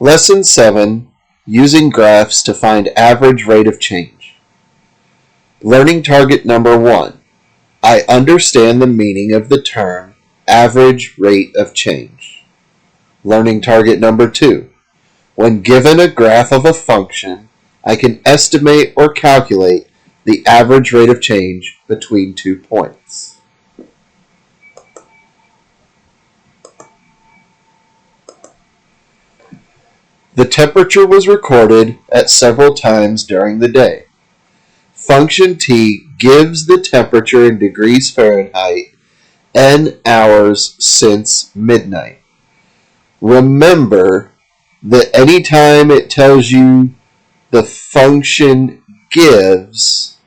Lesson 7, Using Graphs to Find Average Rate of Change. Learning target number 1. I understand the meaning of the term average rate of change. Learning target number 2. When given a graph of a function, I can estimate or calculate the average rate of change between 2 points. The temperature was recorded at several times during the day. Function t gives the temperature in degrees Fahrenheit n hours since midnight. Remember that anytime it tells you the function gives,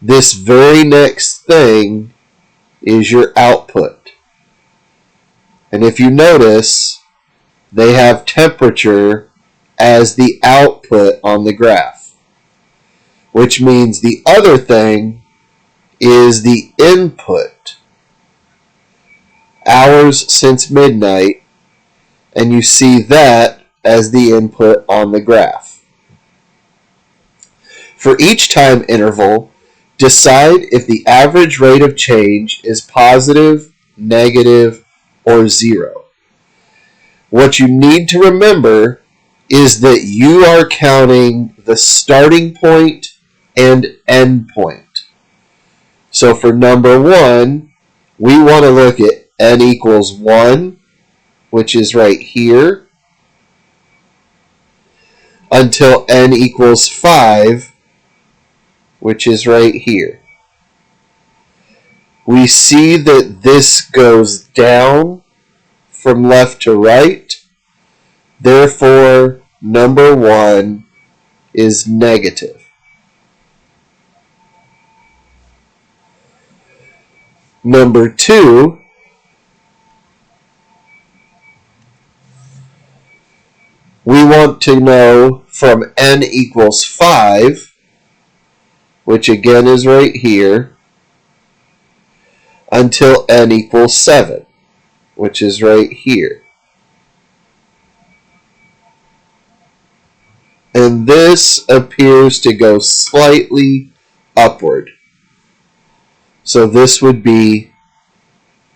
this very next thing is your output. And if you notice, they have temperature as the output on the graph, which means the other thing is the input, hours since midnight, and you see that as the input on the graph. For each time interval, decide if the average rate of change is positive, negative, or 0. What you need to remember is that you are counting the starting point and end point. So for number 1, we want to look at n equals 1, which is right here, until n equals 5, which is right here. We see that this goes down from left to right. Therefore, number 1 is negative. Number 2, we want to know from n equals 5, which again is right here, until n equals 7, which is right here. And this appears to go slightly upward. So this would be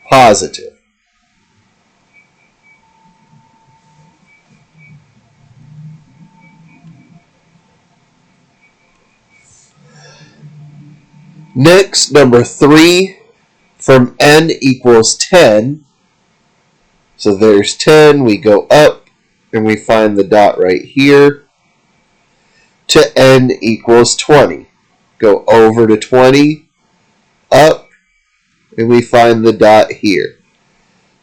positive. Next, number 3, from n equals 10. So there's 10, we go up, and we find the dot right here, to n equals 20. Go over to 20, up, and we find the dot here.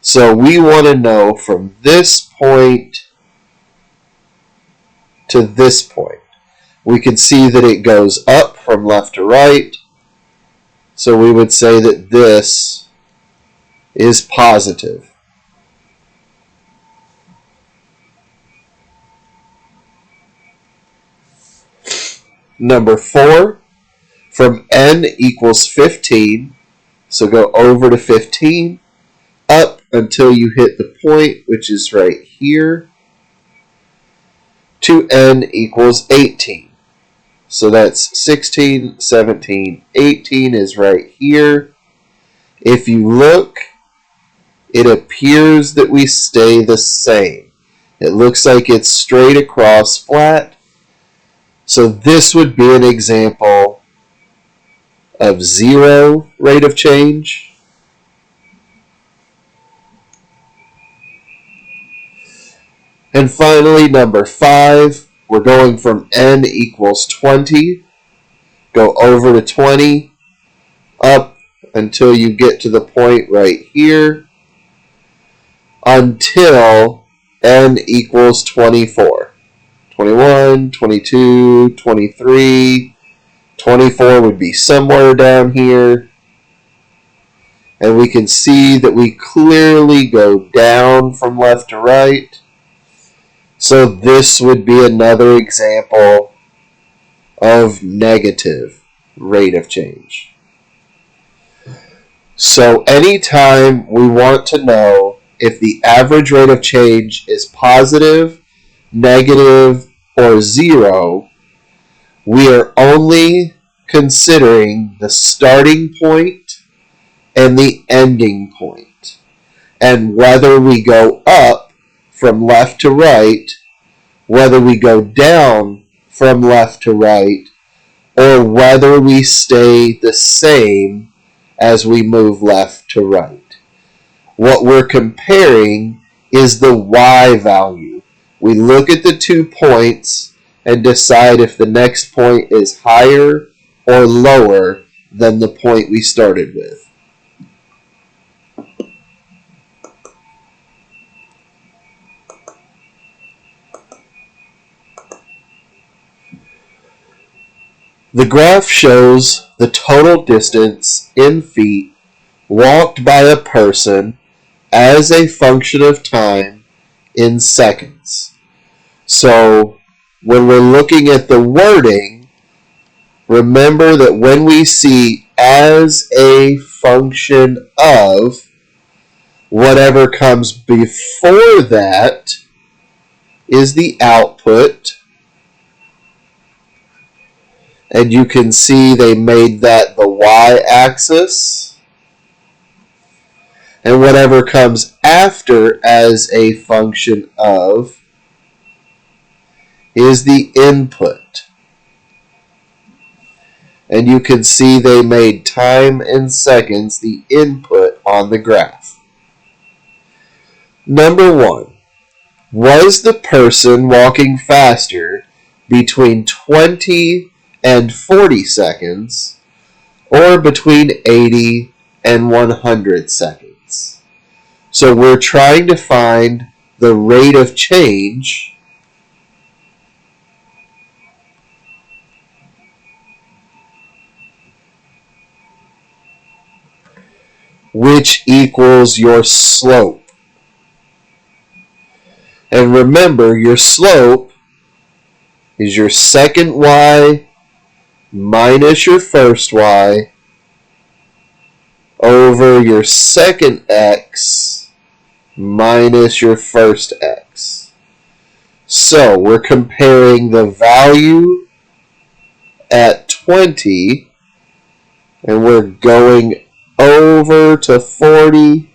So we want to know from this point to this point. We can see that it goes up from left to right, so we would say that this is positive. Number 4, from n equals 15, so go over to 15, up until you hit the point, which is right here, to n equals 18. So that's 16, 17, 18 is right here. If you look, it appears that we stay the same. It looks like it's straight across flat. So this would be an example of 0 rate of change. And finally, number 5, we're going from n equals 20, go over to 20, up until you get to the point right here, until n equals 24. 21, 22, 23, 24 would be somewhere down here. And we can see that we clearly go down from left to right. So this would be another example of negative rate of change. So anytime we want to know if the average rate of change is positive, negative, or 0, we are only considering the starting point and the ending point, and whether we go up from left to right, whether we go down from left to right, or whether we stay the same as we move left to right. What we're comparing is the y value. We look at the 2 points and decide if the next point is higher or lower than the point we started with. The graph shows the total distance in feet walked by a person as a function of time in seconds. So when we're looking at the wording, remember that when we see as a function of, whatever comes before that is the output. And you can see they made that the y-axis. And whatever comes after as a function of is the input. And you can see they made time in seconds the input on the graph. Number 1. Was the person walking faster between 20 and 40 seconds, or between 80 and 100 seconds? So we're trying to find the rate of change which equals your slope. And remember, your slope is your second y minus your first y over your second x minus your first x. So we're comparing the value at 20 and we're going over to 40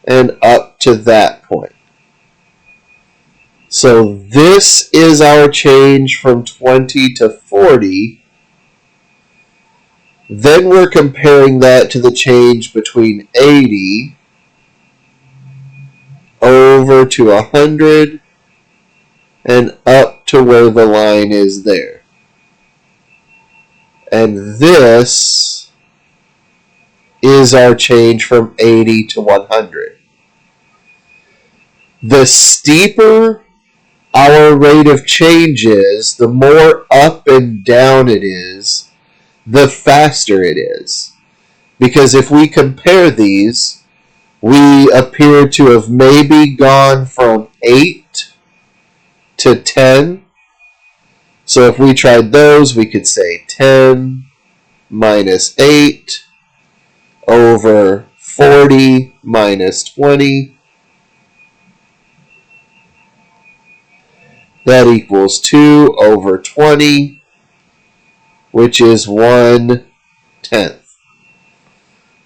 and up to that point. So this is our change from 20 to 40. Then we're comparing that to the change between 80 over to 100 and up to where the line is there. And this is our change from 80 to 100. The steeper our rate of change is, the more up and down it is, the faster it is. Because if we compare these, we appear to have maybe gone from 8 to 10. So if we tried those, we could say 10 minus 8 over 40 minus 20. That equals 2 over 20, which is 1/10.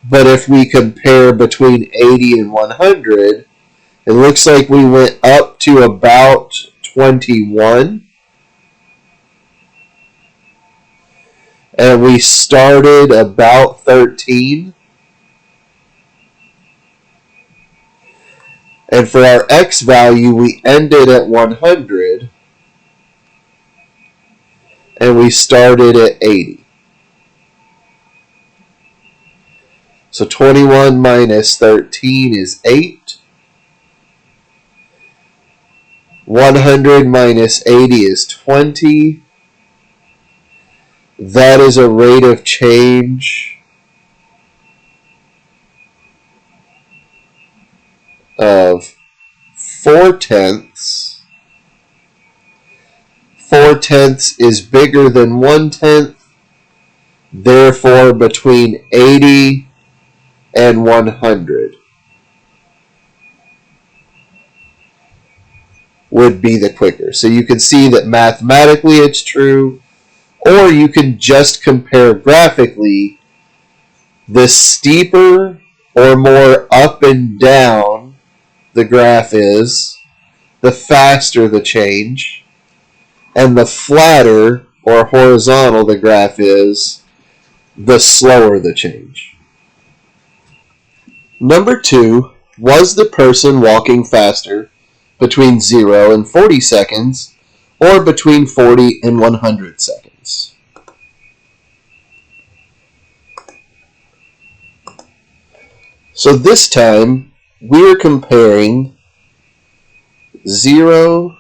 But if we compare between 80 and 100, it looks like we went up to about 21. And we started about 13. And for our x value, we ended at 100. And we started at 80. So 21 minus 13 is 8. 100 minus 80 is 20. That is a rate of change of 4/10. 4/10 is bigger than 1/10. Therefore, between 80 and 100. would be the quicker. So you can see that mathematically it's true, or you can just compare graphically. The steeper or more up and down the graph is, the faster the change, and the flatter or horizontal the graph is, the slower the change. Number 2, was the person walking faster between 0 and 40 seconds or between 40 and 100 seconds? So this time we're comparing 0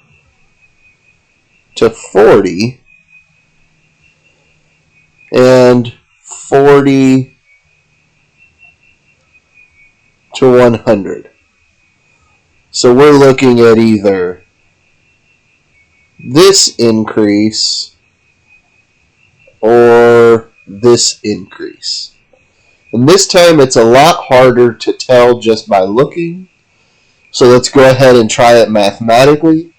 to 40 and 40 to 100. So we're looking at either this increase or this increase. And this time it's a lot harder to tell just by looking. So let's go ahead and try it mathematically.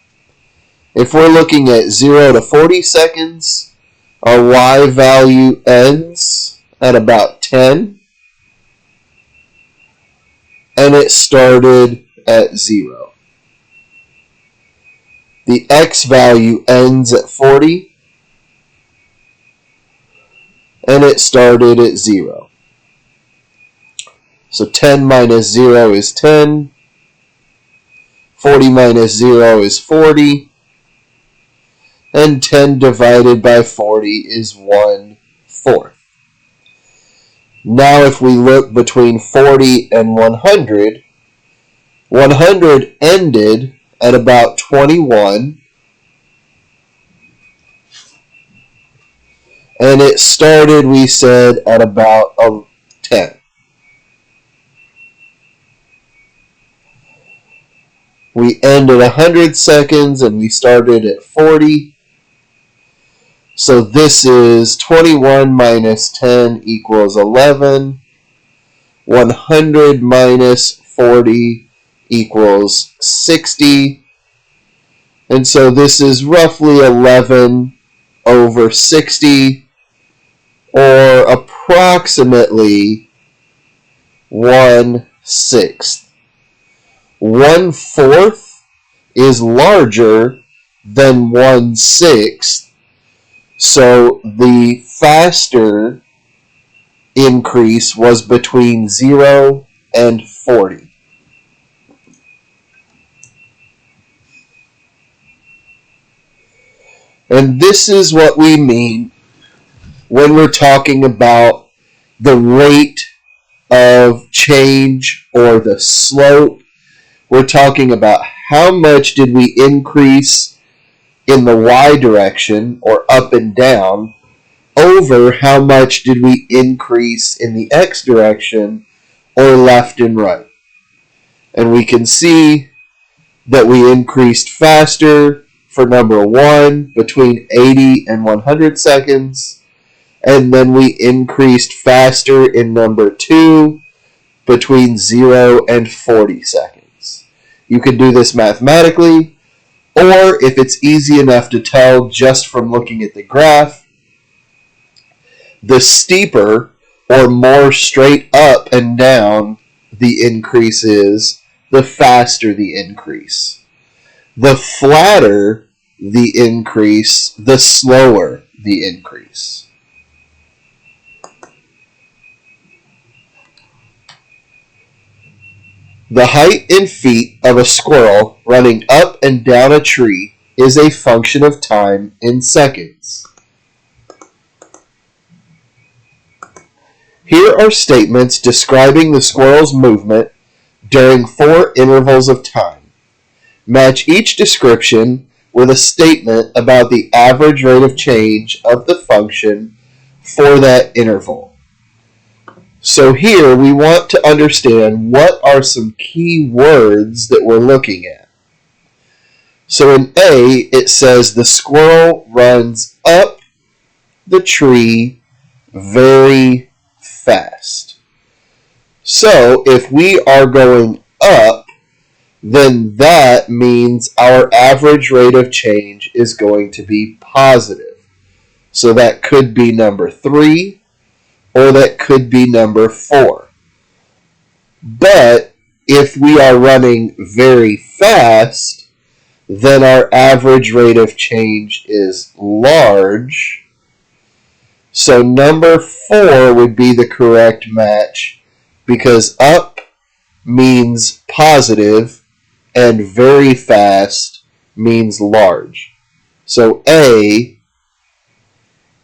If we're looking at 0 to 40 seconds, our y value ends at about 10. And it started at 0. The x value ends at 40. And it started at 0. So 10 minus 0 is 10. 40 minus 0 is 40. And 10 divided by 40 is 1/4. Now if we look between 40 and 100, 100 ended at about 21. And it started, we said, at about 10. We ended 100 seconds and we started at 40. So this is 21 minus 10 equals 11. 100 minus 40 equals 60. And so this is roughly 11 over 60, or approximately 1/6. 1/4 is larger than 1/6, so the faster increase was between 0 and 40. And this is what we mean when we're talking about the rate of change or the slope. We're talking about how much did we increase in the y direction, or up and down, over how much did we increase in the x direction, or left and right. And we can see that we increased faster for number 1 between 80 and 100 seconds, and then we increased faster in number 2 between 0 and 40 seconds. You can do this mathematically, or if it's easy enough to tell just from looking at the graph, the steeper or more straight up and down the increase is, the faster the increase. The flatter the increase, the slower the increase. The height in feet of a squirrel running up and down a tree is a function of time in seconds. Here are statements describing the squirrel's movement during 4 intervals of time. Match each description with a statement about the average rate of change of the function for that interval. So here we want to understand what are some key words that we're looking at. So in A, it says the squirrel runs up the tree very fast. So if we are going up, then that means our average rate of change is going to be positive. So that could be number 3, or that could be number 4. But if we are running very fast, then our average rate of change is large. So number 4 would be the correct match, because up means positive and very fast means large. So A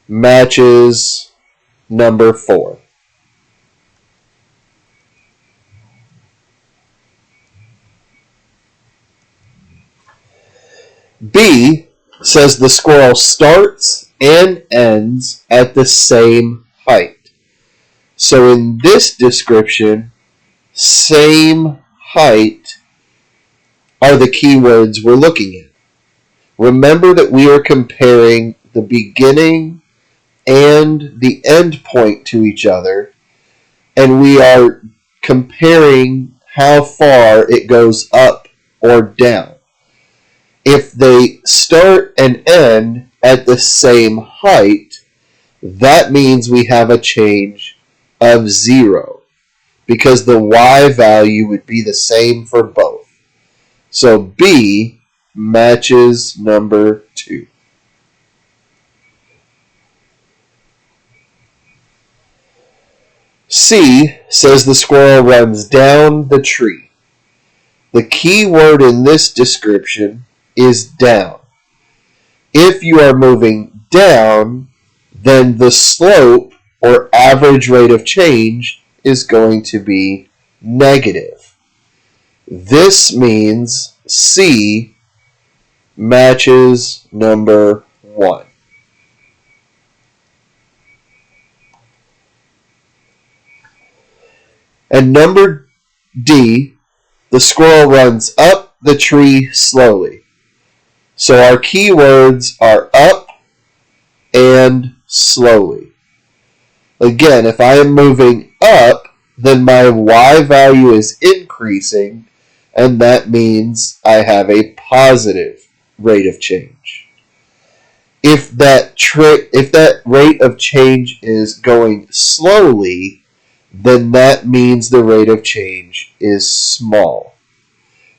matches number 4. B says the squirrel starts and ends at the same height. So in this description, same height are the keywords we're looking at. Remember that we are comparing the beginning and the end point to each other, and we are comparing how far it goes up or down. If they start and end at the same height, that means we have a change of 0, because the y value would be the same for both. So B matches number 2. C says the squirrel runs down the tree. The key word in this description is down. If you are moving down, then the slope or average rate of change is going to be negative. This means C matches number 1. And number D, the squirrel runs up the tree slowly. So our keywords are up and slowly. Again, if I am moving up, then my y value is increasing, and that means I have a positive rate of change. If that rate of change is going slowly, then that means the rate of change is small.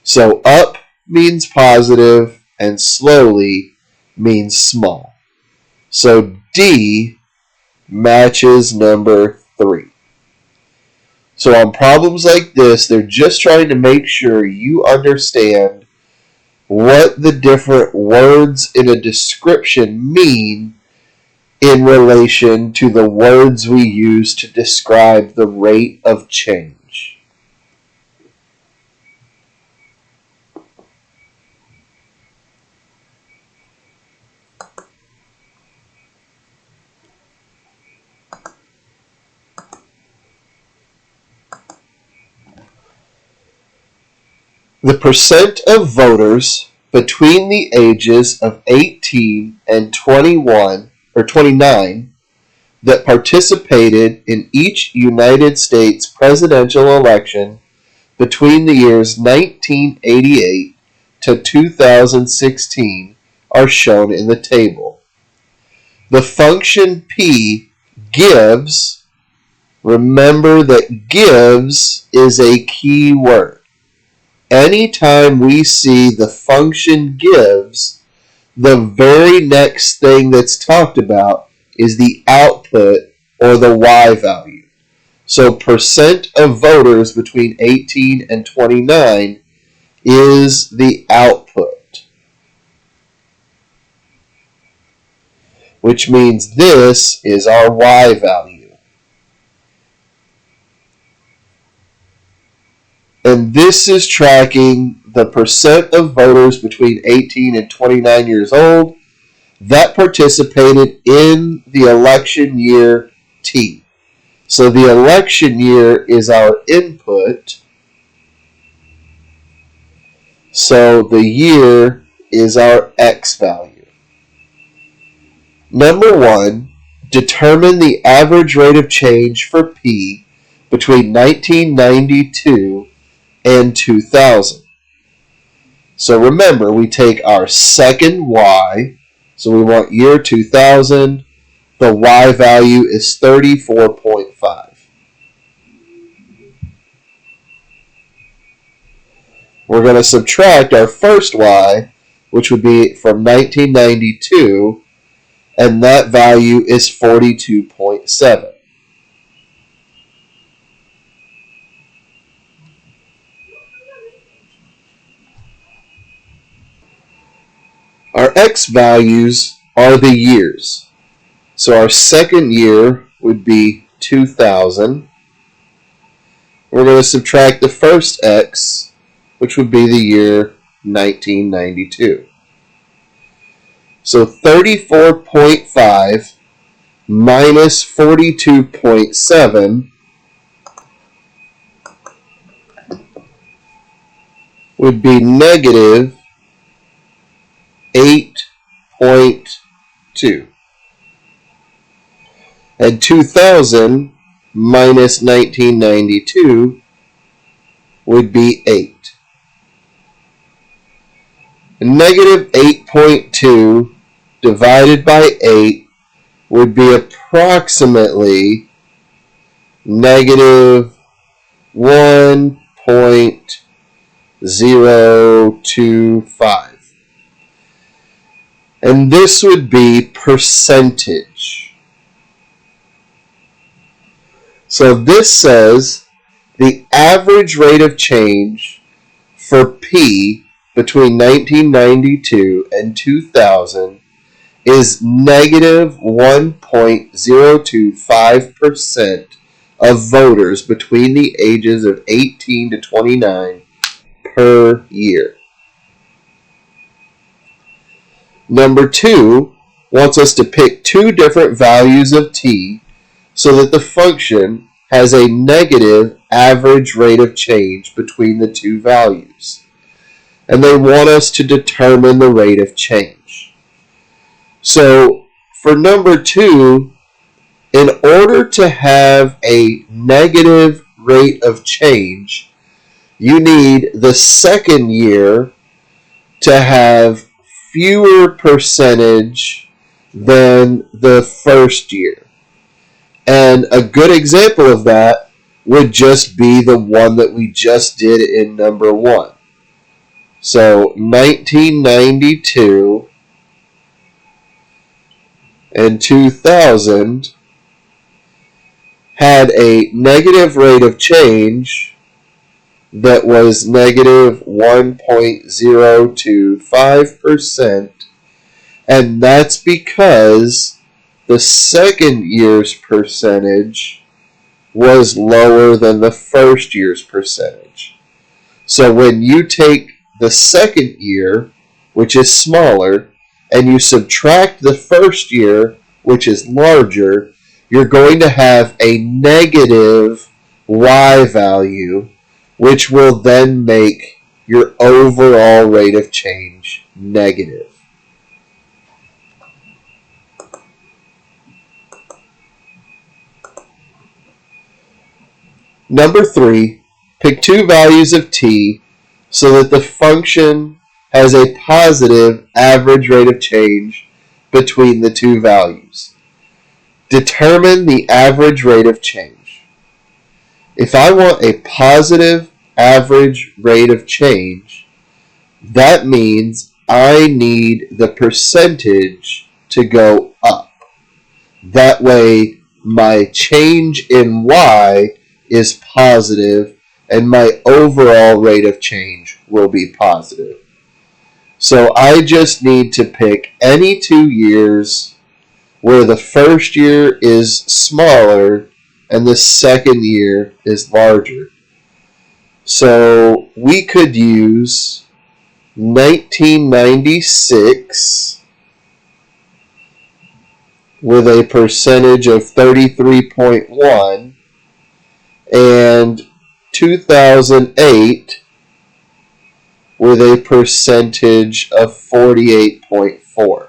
So up means positive and slowly means small. So D matches number 3. So on problems like this, they're just trying to make sure you understand what the different words in a description mean in relation to the words we use to describe the rate of change. The percent of voters between the ages of 18 and 21 or 29 that participated in each United States presidential election between the years 1988 to 2016 are shown in the table. The function P gives, remember that gives is a key word. Anytime we see the function gives, the very next thing that's talked about is the output or the y value. So percent of voters between 18 and 29 is the output, which means this is our y value. And this is tracking the percent of voters between 18 and 29 years old that participated in the election year T. So the election year is our input. So the year is our x value. Number 1, determine the average rate of change for P between 1992 and 2000. So remember, we take our second y, so we want year 2000, the y value is 34.5. We're going to subtract our first y, which would be from 1992, and that value is 42.7. Our x values are the years. So our second year would be 2000. We're going to subtract the first x, which would be the year 1992. So 34.5 minus 42.7 would be negative 8.2. And 2000 minus 1992 would be 8. And negative 8.2 divided by 8 would be approximately negative 1.025. And this would be percentage. So this says the average rate of change for P between 1992 and 2000 is negative 1.025% of voters between the ages of 18 to 29 per year. Number 2 wants us to pick two different values of t so that the function has a negative average rate of change between the two values. And they want us to determine the rate of change. So for number 2, in order to have a negative rate of change, you need the second year to have fewer percentage than the first year. And a good example of that would just be the one that we just did in number 1. So 1992 and 2000 had a negative rate of change that was negative 1.025%, and that's because the second year's percentage was lower than the first year's percentage. So when you take the second year, which is smaller, and you subtract the first year, which is larger, you're going to have a negative y value, which will then make your overall rate of change negative. Number 3, pick two values of t so that the function has a positive average rate of change between the two values. Determine the average rate of change. If I want a positive average rate of change, that means I need the percentage to go up. That way, my change in y is positive and my overall rate of change will be positive. So I just need to pick any 2 years where the first year is smaller and the second year is larger. So we could use 1996 with a percentage of 33.1 and 2008 with a percentage of 48.4.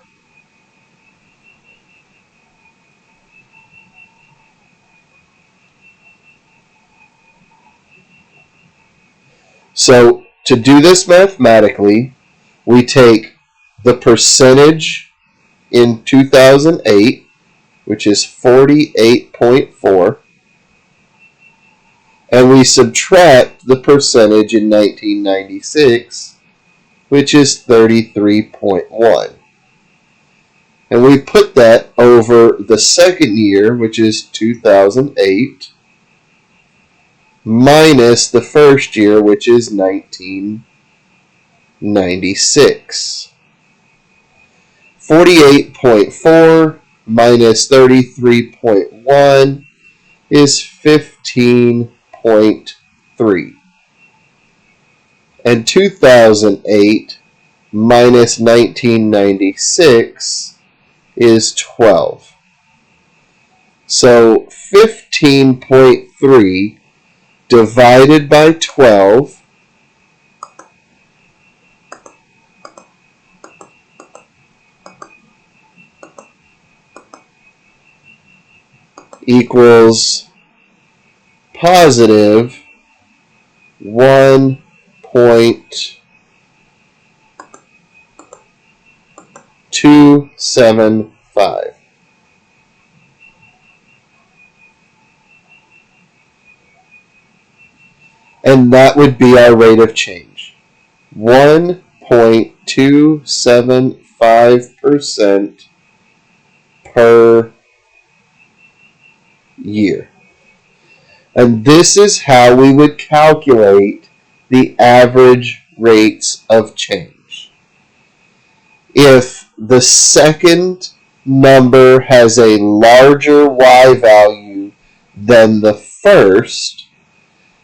So to do this mathematically, we take the percentage in 2008, which is 48.4, and we subtract the percentage in 1996, which is 33.1. And we put that over the second year, which is 2008, minus the first year, which is 1996. 48.4 minus 33.1 is 15.3. And 2008 minus 1996 is 12. So 15.3 divided by 12 equals positive 1.275. And that would be our rate of change. 1.275% per year. And this is how we would calculate the average rates of change. If the second number has a larger y value than the first,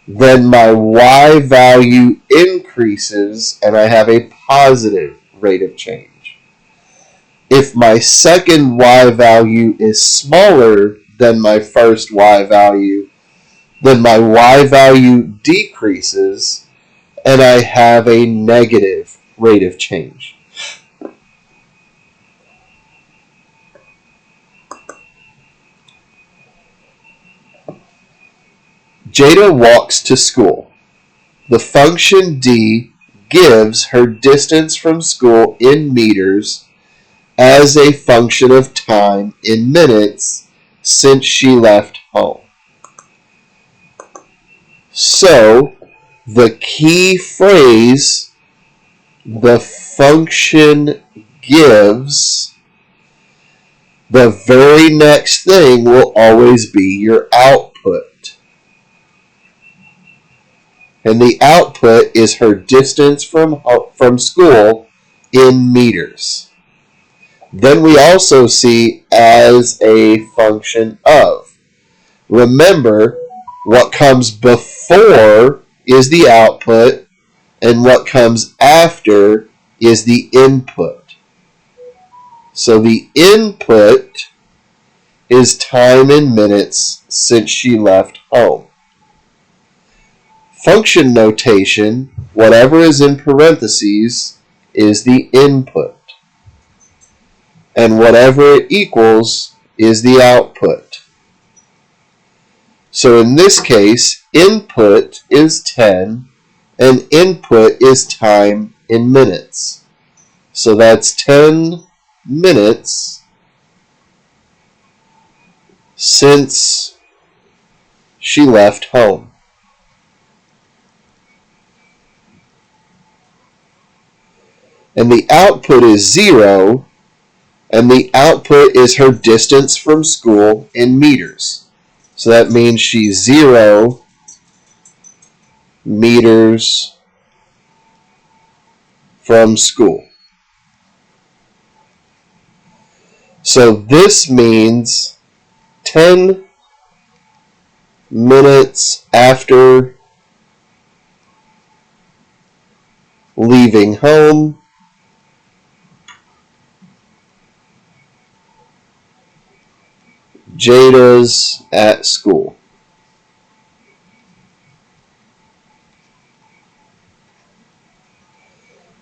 then my y value increases and I have a positive rate of change. If my second y value is smaller than my first y value, then my y value decreases and I have a negative rate of change. Jada walks to school. The function d gives her distance from school in meters as a function of time in minutes since she left home. So, the key phrase, the function gives, the very next thing will always be your output. And the output is her distance from school in meters. Then we also see as a function of. Remember, what comes before is the output, and what comes after is the input. So the input is time in minutes since she left home. Function notation, whatever is in parentheses, is the input. And whatever it equals is the output. So in this case, input is 10 and input is time in minutes. So that's 10 minutes since she left home. And the output is 0, and the output is her distance from school in meters. So that means she's 0 meters from school. So this means 10 minutes after leaving home, Jada's at school.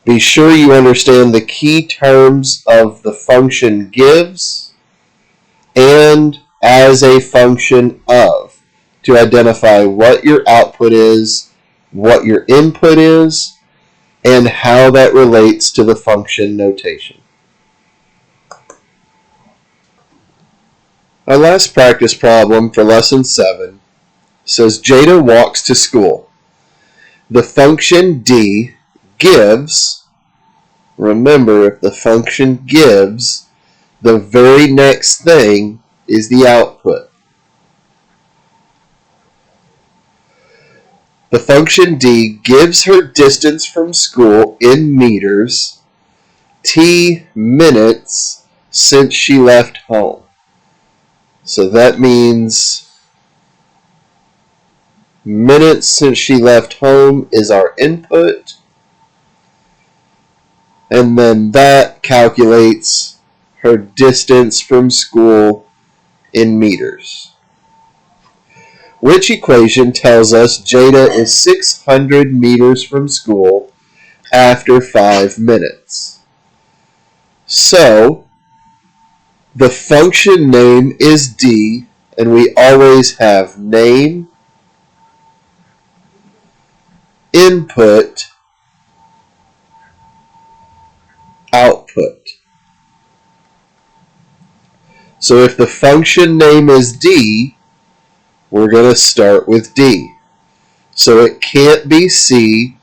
Be sure you understand the key terms of the function gives and as a function of to identify what your output is, what your input is, and how that relates to the function notation. Our last practice problem for lesson 7 says Jada walks to school. The function d gives, remember, if the function gives, the very next thing is the output. The function d gives her distance from school in meters, t minutes since she left home. So that means minutes since she left home is our input. And then that calculates her distance from school in meters. Which equation tells us Jada is 600 meters from school after 5 minutes? So, the function name is d, and we always have name, input, output. So if the function name is d, we're going to start with d. So it can't be C,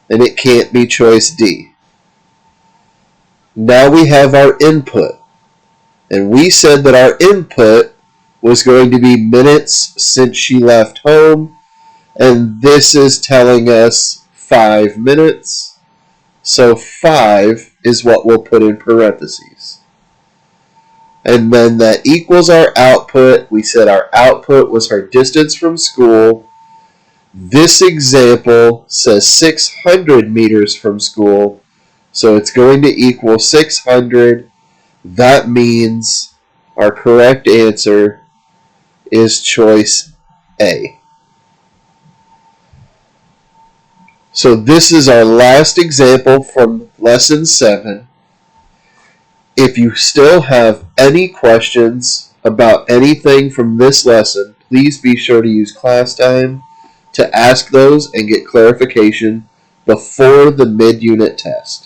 and it can't be choice D. Now we have our input. And we said that our input was going to be minutes since she left home. And this is telling us 5 minutes. So 5 is what we'll put in parentheses. And then that equals our output. We said our output was her distance from school. This example says 600 meters from school. So it's going to equal 600. That means our correct answer is choice A. So this is our last example from lesson 7. If you still have any questions about anything from this lesson, please be sure to use class time to ask those and get clarification before the mid-unit test.